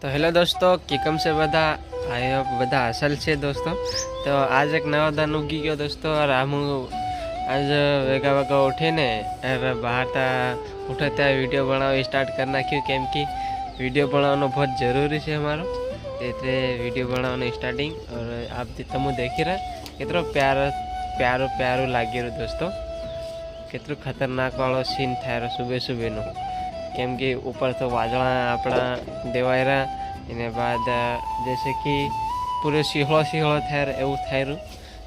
तो हेलो दोस्तों, किकम से बधा आई होप बधा असल छे दोस्तों। तो आज एक नवा दिन उगी गयो दोस्तों। और हम आज वेगा वेगा उठे ने बाहर था उठे त्या वीडियो बनाव स्टार्ट करना क्यों केम कि वीडियो बनाना बहुत जरूरी है हमारो। એટલે वीडियो बनाने स्टार्टिंग और आप तमु देखी रहा कितरो प्यारो प्यारो प्यारो लागी रहा दोस्तों। कितरो खतरनाक वालो सीन थाय सुबह सुबह नो केम कि ऊपर तो वादड़ा अपना देवाय रहा एने बाद जैसे कि पूरे सिहड़ो सिहड़ो थाय एवं थाय रू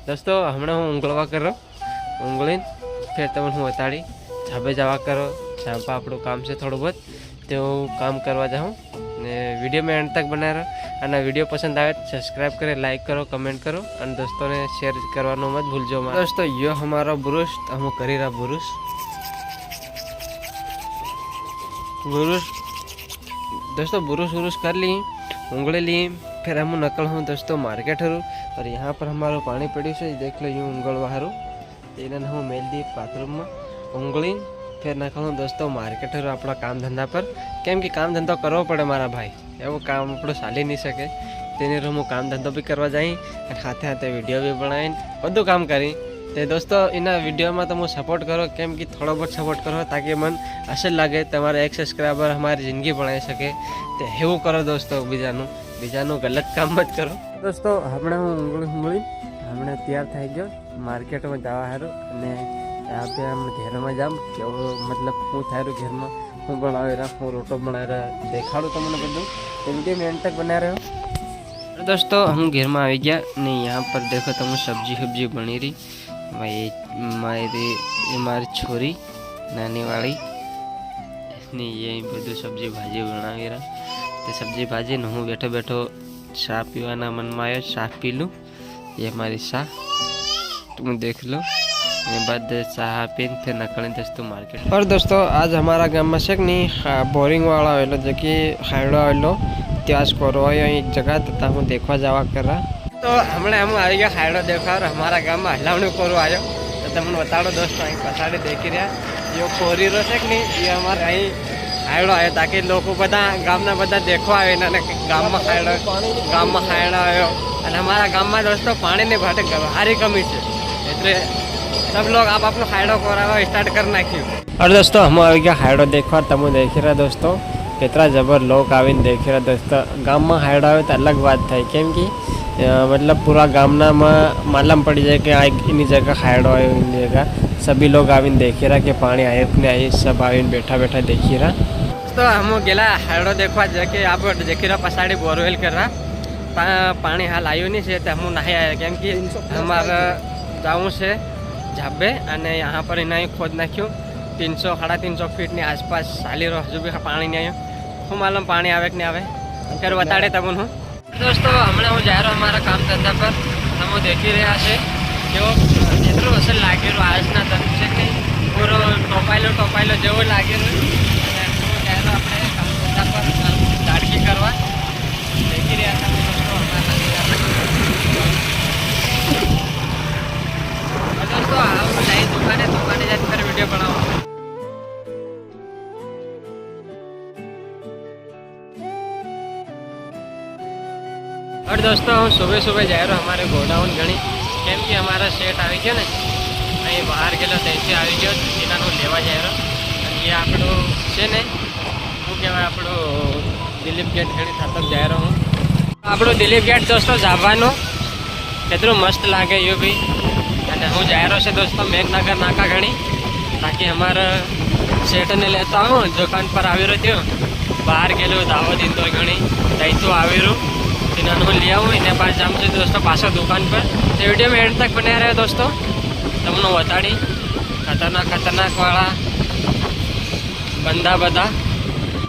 दोस्तों। हमने हूँ उंगलवा करो उंगली फिर तब हूँ बताड़ी झाबे जावा करो झाबा आपणु काम से थोड़ा बहुत तो काम करवा जाऊँ ने वीडियो में एंड तक बना रहो। और वीडियो पसंद आए तो सब्सक्राइब करे, लाइक करो, कमेंट करो और दोस्तों ने शेयर करवानो मत भूलजो। दोस्तों यो हमारा ब्रुश हम करी रहा ब्रुश दोस्तों ब्रुश व्रुश कर ली उंगली ली फिर हम नकल हूँ दोस्तों मार्केट हरू। और यहाँ पर हमारो पानी पड़ी से देख लो यूँ उंगलवा हरू इन्हें हम मेल दी बाथरूम में उंगली फिर नकल दोस्तों मार्केट हरू अपना काम धंधा पर केम कि काम धंधो करવો પડે मारा भाई एवं काम આપણું ચાલી नहीं सके तेने હું काम धंधो भी करवा जाई और हाथे हाथे वीडियो भी बनाई બધું काम करी। तो दोस्तों इना वीडियो में तुम सपोर्ट करो केम कि थोड़ा बहुत सपोर्ट करो ताकि मन असल लगे तमारा एक सब्सक्राइबर हमारी जिंदगी बनाई सके। तो એવું करो दोस्तों बीजाનું गलत काम मत करो। दोस्तों हमने हूँ उंगली हमने तैयार થઈ ગયો मार्केट में जवा हारू અને यहाँ पे हम घेर में जाम कि मतलब हूँ थारू घेर में हूँ बनावे रहा हूँ रोटो बना रहा देखाड़ू तमने बधु तो वीडियो में एंड तक बना रहे हो। दोस्तों हम घेर में आ गया नहीं यहाँ पर देखो तुम सब्जी बनी रही मारी छोरी नानी वाली नहीं ये બધું सब्जी भाजी बनावी रहा। तो सब्जी भाजी ने हूँ बैठो बैठो शाह पीवाना मन में आयो शाह पी लूँ। ये हमारी शाह तुम देख लो बाद चाह पीन फिर निकले दोस्तों मार्केट। और दोस्तों आज हमारा गाँव में से नहीं बोरिंग वाला आवेलो जो कि खायड़ो आवेलो त्याज करो एक जगह तथा हूँ देखवा जावा कर रहा। तो हमने हम आ गया खायड़ो देखा और हमारा गाँव में हलावणी करो आयो तो तमने बताड़ो दोस्तों अँ पछाड़ी देखी रहा जो कोरी रो है नहीं ये हमारे अँ खायड़ो आयो ताकि लोग बदा गामना बदा देखवा आए गाम में खायड़ो आयो। और हमारा गाम में दोस्तों पानी ने भाटे हारी कमी है એટલે सब लोग आप अपना खायड़ो करावा स्टार्ट कर नाख्यू। और दोस्तों हम आ गया खायड़ो देखवा तमु देखी रहा दोस्तों कितना जबर लोग आवीने देखी रहा दोस्तों। गाम में खायड़ो आवे तो अलग बात थाय केम कि मतलब पूरा गामना में मालूम पड़ी जाए कि इनी जगह खायड़ो आयो इनी जगह सभी लोग आवीने देखी रहा कि पानी आए ने आई सब आवीने बैठा बैठा देखी रहा। तो हम गेला खायड़ो देखवा जाके आप देखी रहा पछाड़ी बोरवेल कर रहा पानी हाल आयो नहीं से हम नहीं आया केम कि हमारा जाऊँ से झाबे और यहाँ पर इन्हें खोद नाख्यू 300-350 फीट ની आसपास चाली रो हजू भी पानी नहीं आयो हूँ मालूम पानी आवे कि नहीं आवे फिर बताड़े तब हूँ। दोस्तों हमने हूँ जा रहा हमारा काम धंधा पर हम देखी रहा है जो जितरो असल लागे आजना तक से नहीं पूरा टोपायलो जो लागे जा रहा अपने काम धंधा पर दाड़की करवा देखी रहा था दोस्तों हम जाए दुकाने जाकर फिर वीडियो बनाओ। और दोस्तों हम सुबह सुबह जा रहा हमारे गोडाउन घनी केम कि हमारा सेट आ गया ने अँ बहार गए तैसे आ गयो एना लेवा जा रहा। ये आपणो है ने शू कहवा आपणो दिलीप गेट घनी थातक जा रहा हूँ आपणो दिलीप गेट दोस्तों जावानो कितनो मस्त लागे यो भी। અને હું जा रहा से दोस्तों मेघनगर नाका घनी ताकि हमारा सेट ने लेता हूँ दुकान पर आवी रहो बाहर गेलो दावा दिन तो घनी तई तो आवी रू इन्होंने लिया हूँ इन्हें पास जाम से दोस्तों पासा दुकान पर। तो वीडियो में एंड तक बने रहे दोस्तों तमने बताड़ी खतरनाक वाला बंदा बदा